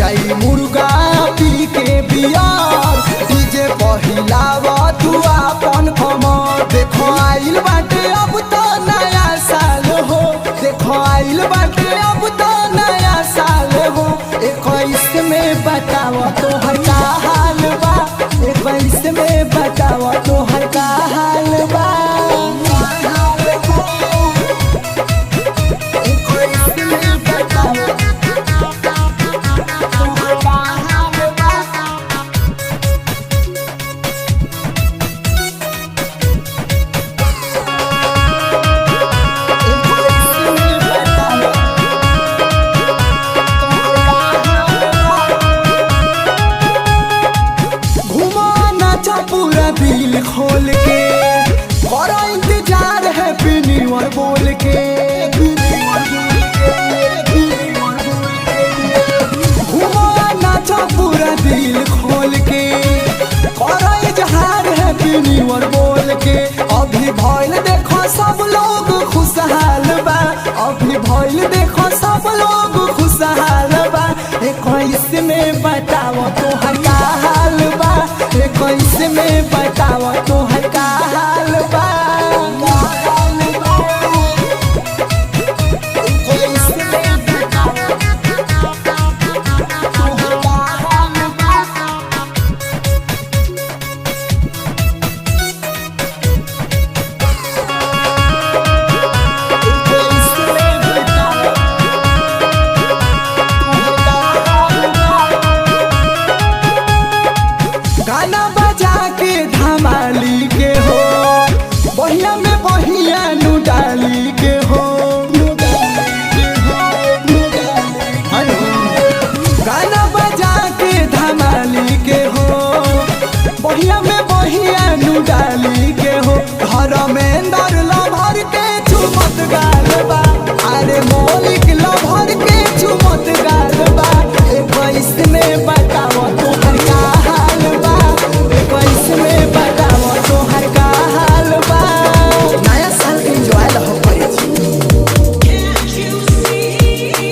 जाई मुर्गा पी के बियार। डीजे पहिलावा तू अपन कमर। देखो आइल बाटे अब तो नया साल हो, देखो आइल बाटे अब तो नया साल हो। 21 में बतावा तो हर का हाल बा, 21 में बतावा तो हर का हाल बा। पूरा दिल खोल के करो इंतजार हैप्पी न्यू ईयर बोल के। घूमो नाचो पूरा दिल खोल के करो इजहार हैप्पी न्यू ईयर बोल के। अभी भइल देखो सब लोग खुशहाल बा, अभी भइल देखो सब लोग खुशहाल बा। 21 में बताओ तो हर का हाल बा, 21 में बताओ तो हर का हाल बा। गाना बजा के धमाली के हो, बहिया में बहिया नु डाली के हो। गाना बजा के धमाली के हो, बहिया में बहिया नु डाली